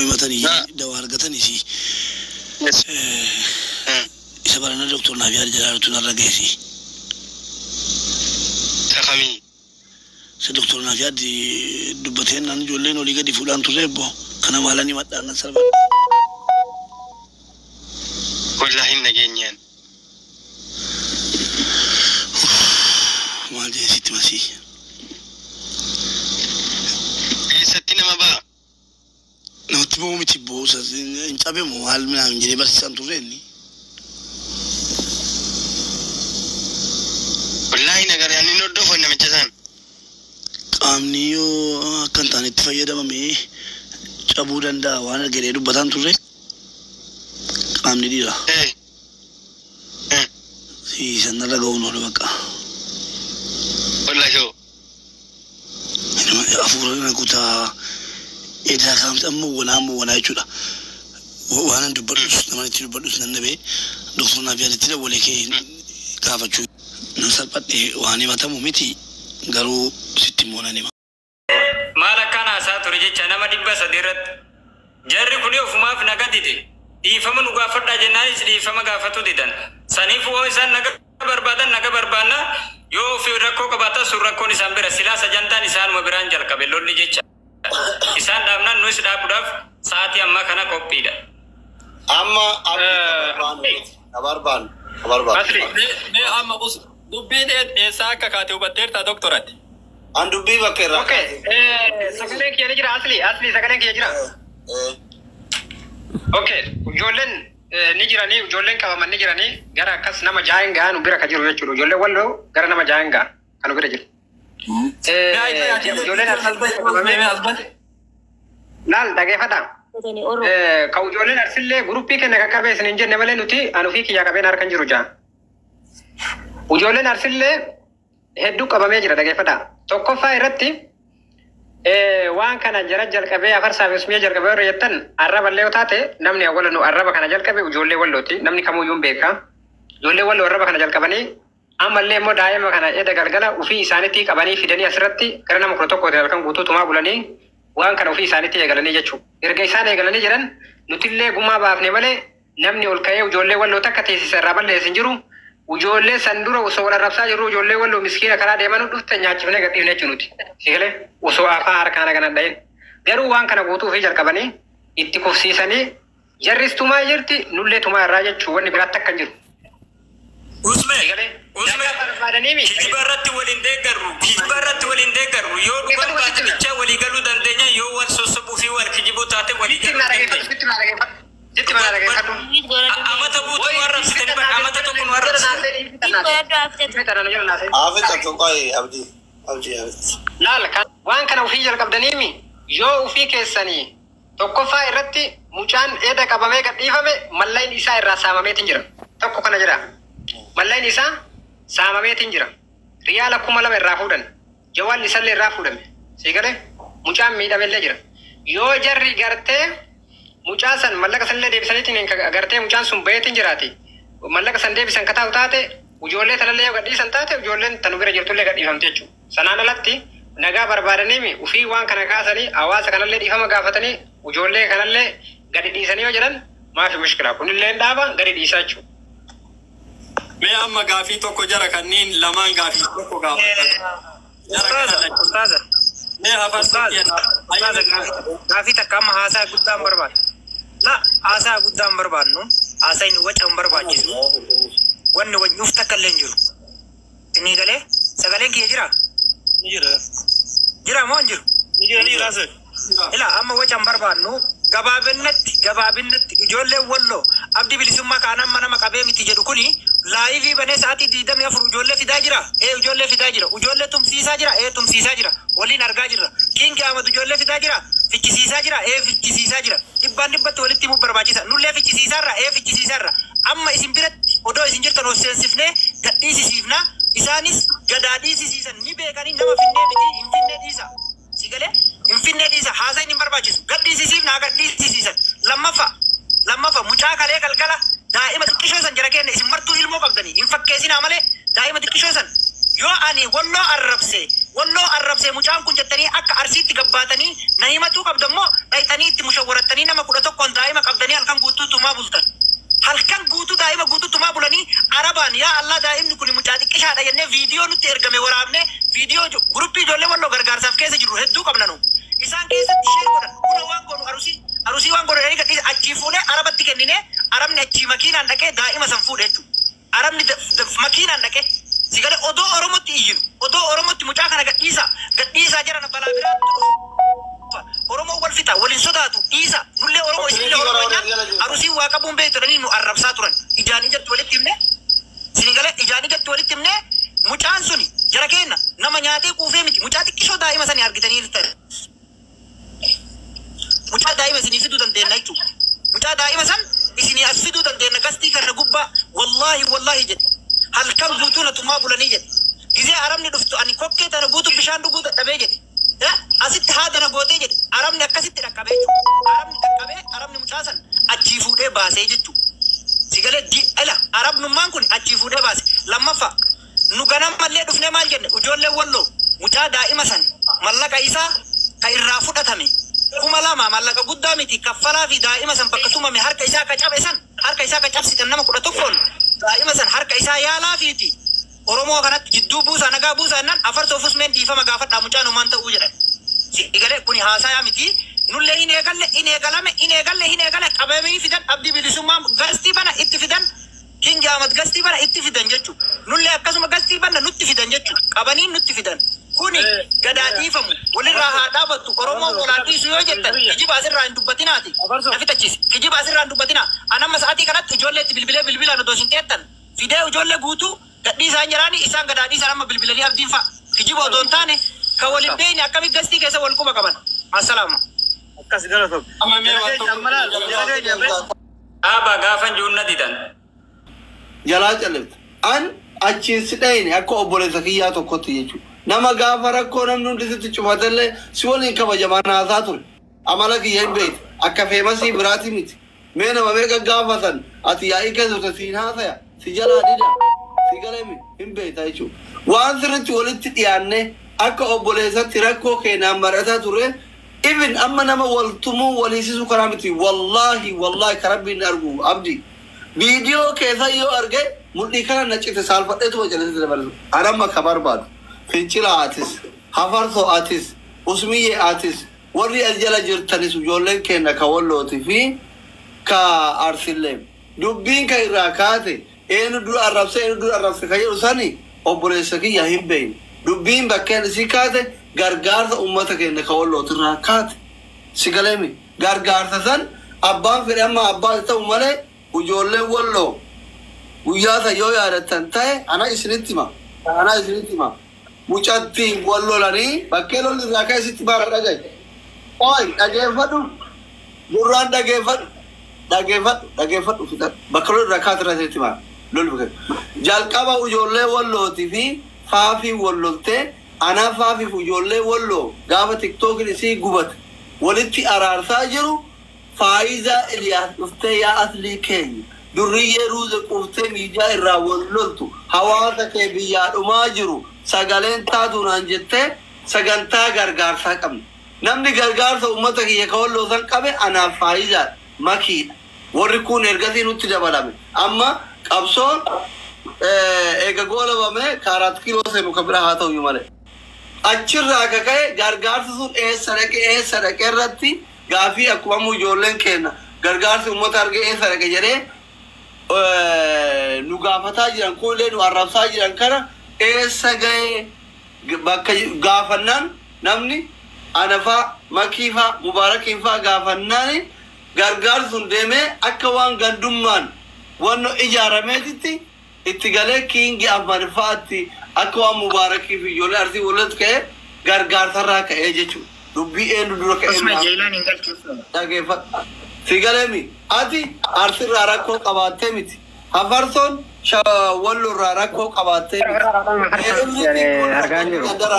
مثلا دوار قتني شيء سبارنا دكتور نافيار جلالتنا الرجيسي تخمين سدكتور نافيار دي دبتين أنا جولين ولي قدي فلان تريبه كنا مالني مات أنا سرب والله نجينيان ما أدري ست مسي ستين ما بقى نتبو متبو سازين إنت أبي مو هل من عندي بس سانتوريني والله نجار يعني نودو فينا متجسان أمنيو كنتاني تفيدا مامي أبودان دا وانا جريدو بدان توري أمني ديلا si sanara gaun olu baka والله شو afura na kuta ida kam tammu wala chuda wana dubadus na mani dubadus na nabe doktor na biya tira wala ke kafa chu na salpate wani mata mumiti garu sitti mona ne mala kana sa turje chana ma dibba sadirat jarri kuni ufuma fi nagadide ifama nuga fadda jenani sidi ifama gafatu didan sanifu o isan naga barbaana yo fi rakko qabata surrakko ni sambira sila sajantan isan mo biranjal kabelol ni jecha isan damnan no isda budaf saati amma kana kopida amma abarban asli ne amma us dubbi de saka ka te ubaterta doctorat an dubbi bakera okay sakale ki jira asli sakale ki jira okay jolen nijirani jolen ka man nijirani gara kas nama jaenga nu bira kajiru yechulo jolle wallo gara nama jaenga kanu bira jir jolen asbate nal dage fata ka jolen arsille grupi ke naga kabe sinje nebale nuti anu fi ki ya kabe nar kanjiru ja jolen arsille heddu kabame jira dage fata tokko fa iratti waan kana jarajal kabe afar service me jar kabe reetan araba leewtate namni awala no araba kana jal kabe jolle walloti namni kamu yum beka jolle wallo araba kana jal kabani amalle mo daayama kana eda galgala ufi isaniti kabani fidani asratti karana mo protocol dal kan gutu tuma bulani waan kana ufi isaniti egalani jechu erga isane egalani jiran nutille guma baafne male namni ol kaye jolle wallo takati sirraballe sinjiru ujolle sandura uso wala rabsa jiru ujolle wallo miskina kala de manu dufta nyaachifne gadifne chunuti sigale uso afa arkana kana dayin garu wan kana gutu fi jalkabani itti kufsisani jarristuma jirti nulle tuma rajechu wonni birat takkan jiru usme barbadanimi kibaratti walin degaru yo duban batcha wali galu dandenya yo wal sosobu fi wal kijibu tate wali amata butu warab sitani ba amata to kun warab afita to koy abdi lal kan wan kana ufi jal kabdanimi yo ufi kesani tokko fa irratti mucaan eda qabame gadifame mallain isa irra saamame tinjira tokko kana jira mallain isa saamame tinjira riyala kuma lama irra fudan jawal isalle irra fudame sigale mucaan miidhamelle jira yo jarri garte mucaan san mallaka salle deebisaniitiin gartee mucaan sun bayeetiin jiraati mallaka san deebisan kataa utaate ujoollee talalle yoo gadhiisan taate ujoolleen tanu bira jirtullee gadhiifamte jechuudha sanaan alatti nagaa barbaadaniimi ufii waan kana kaasanii hawaasa kanallee dhiifama gaafatanii ujoollee kanallee gadi dhiisanii yoo jedhan maafi mushkilaa kunillee dhaaba gadi dhiisaa jechuudha. Mee amma gaafii tokko jara kanniin lamaan gaafii tokko Ustaaza. Mee hafarsaati gaafii takka amma haasaa guddaan barbaadu. La haasaa guddaan barbaadnu haasaa inni wacan barbaachisu wanni wanyuuf takka illee hin jiru. Inni galee sagaleen kiyya jira? ni jira. Jira moo hin jiru? Ni jira sir. Ila amma wacan barbaadnu gabaabinatti ijoolleen walloo abdii bilisummaa kaanaan mana maqabee miti jedhu kuni laayivii banee sa'aatii 24 ijoollee fidaa jira. Ijoollee fidaa jira. Ijoollee tumsiisaa jira. Tumsiisaa jira. Waliin argaa jirra. Kingi Ahmad ijoollee fidaa jira. Fichisiisaa jira. Fichisiisaa jira. Dhibbatti walitti himuu barbaachisa. Nullee fichisiisaarra. Fichisiisaarra. Amma isin biratti odoo isin jirtan hoseensifnee gadhiisisiifna. Isaanis gadaadhiisisiisan ni beekanii nama finnee miti hin finnee dhiisa. Sigalee hin finnee dhiisa. Haasaa hin barbaachisu. Gadhiisisiifna gadhiisisiisan. Lammaffaa mucaa kalee galgala daa'ima xiqqishoo san jara kenna isin martuu ilmoo qabdanii hin fakkeessinaa malee daa'ima xiqqishoo san yoo ani walloo arrabse mucaan kun jettanii akka arsiitti gabbaatanii na himatuu qabdammoo دايتاني تمشورتني نما كل تكون دائما قبضني هل كان قوتو تما بلتن هل كان قوتو دائما قوتو تما بلني عربان يا الله دائما كل مجادك إيش هذا يعني فيديو نترجمه ورامنه فيديو جروبي جولة والله غرغر ساف كيسه جروه هدو قبلنو إنسان كيسه تشير كنا كنا وان كنا أروسي وان كنا يعني كذي أجيفونه عربات تكنينه عرب نأجي مكين عندك دائما سنفود هدو عرب مكين عندك سيقول أدو أرومت يجين أدو أرومت مجاكنا قديسا جرنا بلا برا أرومو والفتا والإنسوداتو إيسا نولي أرومو إسلي أرومو أروسي واقبون بيترني نو عرب ساترن إجاني جت ولد تمنه سيقول إجاني جت ولد تمنه مجان سوني جرا كينا نما نياتي كوفي متي مجاتي كيشو دائما سني أرجتني يرتر مجا دائما سني فيدو تندين نايتو مجا دائما سن إسني أسفيدو تندين نقصتي كرنقبة والله جد هل كم بوتونا تما بولني جد إذا عربني دفتو أني كوكي تنا بوتو بشان دو بوتو تبي جد أسيت هذا أنا بوتي جد عربني أكسيت ركبه عربني مجاسن أجيفو ده باسه جدو سيقول دي ألا عرب نمان كوني أجيفو ده باسه لما فا نغنم ملء دفنه مال جد وجول له والله مجا دائما سن ملك إيسا كإرافو تامي كم لما ملك قدامي تي كفلا في دائما سن بكتوما من هر كيسا كجاب إنسان هر كيسا كجاب سيتنا ما كنا تفون دائما سن هر كيسا يالا فيتي أرومو كانت جدو بوسا نجا بوسا نن أفر توفس من ديفا مغافت نامجانو مانتا وجرا سيقول كوني هاسا يا متي نولله إني قال أبامي فيدان أبدي بديسوما غستي بنا إتفيدان كينج أحمد غستي بنا إتفيدان جتشو نولله أكاسوما غستي بنا نتفيدان جتشو أباني نتفيدان كوني قداتي فمو ولي راها دابتو أرومو ولاتي سيو جتا كجيب أسر ران دبتيناتي نفي تجيس كجيب أسر ران دبتينا أنا مساعتي كانت جولة بالبلا أنا دوشين تيتن فيديو جولة غوتو قدي سانجراني إسان قداتي سلام بالبلاني أبدين فا كجيب أدون تاني كوالين بيني أكامي غستي كيسا والكوما كمان السلام أبا غافن جونة ديدان jalaa calleefte an achiin si dhayne akka obboleessa kiyyaa tokkotti jechuudha. Nama gaafa rakkoo namni hundisitti cufatellee si waliin kabajamaan haasaa ture. Amala kiyya hin beekte akka feemasii biraati miti. Mee nama meeqa gaafatan ati yaa'ii keessatti siin haasaya si jalaa dida si galame hin beekta jechuudha. Waan sirriitti walitti dhiyaanne akka obboleessatti rakkoo keenyaan barataa ture. Even amma nama waltumuu waliisisu karaa miti. Wallahi karabbiin argu abdi. Video keessa yoo arge mul'ii kana nacite saalfadheetuma jalatti dabalu. Anamma ka barbaadu. Fincila aatis, hafarsoo aatis, usmiyyee aatis, warri as jala jirtanis ijoolleen keenya ka wallooti fi ka arsillee. Dubbiin ka irraa kaate eenyu dura arrabse ka jedhu sani obboleessa kiyya hin beekne. Dubbiin bakkeen isii kaate gargaarsa uummata keenya ka wallooti irraa kaate. Si galeemi gargaarsa san abbaan fedhe amma abbaa ta'u malee ijoolleen walloo guyyaata yoo yaadatan ta'e ana isinitti hima mucatti wallolanii bakkee lolli irraa ka'e sitti baara dhagaye ooy dhageeffadhu gurraan dhageeffadhu fitan bakka lolli irraa kaa'e irraa sitti baara lolli bakkee jalqaba ijoollee wallootii fi faafii walloltee anaa faafiif ijoollee walloo gaafa tiktookin isii gubate walitti araarsaa jiru Faiza Elias uftee yaa aslii keenya durriyyee ruuze quuftee miidiyaa irraa walloltu hawaasa kee biyyaadhumaa jiru sagaleen taatuunaan jettee sagantaa gargaarsaa qabna. Namni gargaarsa uummata kiyya ka walloo san qabe anaaf Faayizaa makiidha. Warri kun ergasii nutti dabalame. Amma qabsoon eega goolabame kaaraat kiiloo seenu ka bira haa ta'u malee. Achirraa ka ka'e gargaarsa sun eessa dhaqe irratti Gaafii akkuma mu ijoolleen keenya gargaarsi uummata argee eessa dhaqe jedhee nu gaafataa jiran kunillee nu arrabsaa jiran kana eessa ga'ee bakka gaafannaan namni anafaa makiifaa mubaarakiifaa gaafannaan gargaarsi sun deemee akka waan gandummaan wanno ijaarameetitti itti galee kiingi afmanfaatti akka waan mubaarakiif ijoollee arsii walitti ka'ee gargaarsarraa ka'ee jechuudha. Dubbii eenyu dura ka'ee dhageeffadhu. Si galeemi ati arsirraa rakkoo qabaattee miti. Hafarsoon wallorraa rakkoo qabaattee miti.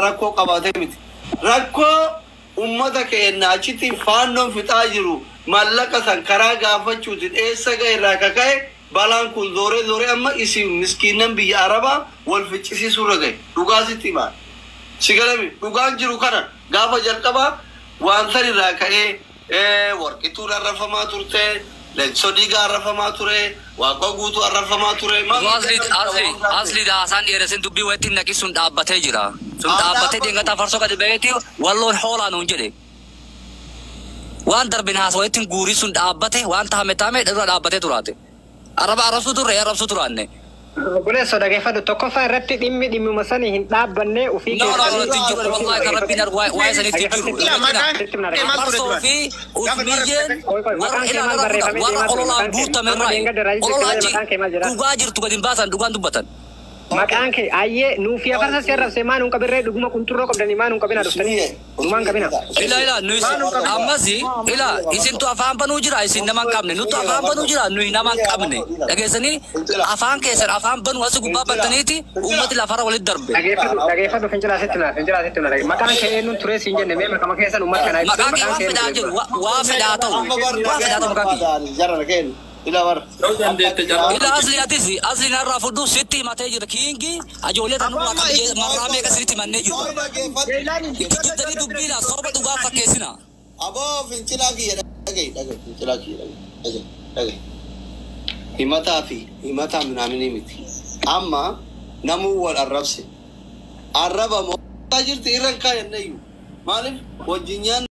Rakkoo qabaattee miti. Rakkoo uummata keenya achitti faannoon fixaa jiru mallaqa san karaa gaafachuutiin eessa ga'e irraa kaka'e balaan kun zooree amma isin miskiinan biyya Arabaa wal ficcisiisuurra ga'e. Dhugaasitti himaa. Si galeemi dhugaan jiru kana gaafa jalqabaa waan san irraa ka'ee warqituu arrafamaa turte sodiigaa arrafamaa ture waaqa guutuu arrafamaa ture asli daasaan dheeresin dubbii wayittiin naqi sun dhaabbatee jira sun dhaabbatee dingataa farsoo gadi ba'eeti walloon hoolaan hun jedhe waan darbin haasa wayittiin guurii sun dhaabbate waan taame irra dhaabbatee turaate arrabsu turaanne Bulesso dhaggeeffadhu tokkoffaa irratti dhimmi sanii hin dhaabbanne ofii maqaan kee ayyee nuufi afarsa seerraf seemaan hun qabirree dhuguma kunturroo qabdanii maan hun qabina dhuftanii dhugumaan qabina ila nuyi ammasi ila isintu afaan banuu jira isin naman qabne nutu afaan banuu jira nuyi naman qabne dhageessanii afaan keessan afaan banuu asi gubbaa battaniiti ummati lafara walit darbe dhageeffadhu fincilaa sitti na maqaan kee eenyuun turee siin jenne mee maqama keessan ummat kana maqaan kee waan fedhaa jiru waa fedhaa ta'u jarra keen ila war ila asli narraa fudhu sitti himatee jira kiingi ajoolee tanurraa qabee marraamee kasiritti mannee jiru itti dubbiila sorba dhugaa fakkeessina aboo fincilaa kiyya dhagay fincilaa kiyya dhagay himataa minaamini miti amma namuu wal arrabse arraba moo jirti irran kaayannayyuu maaliif wajjinyaan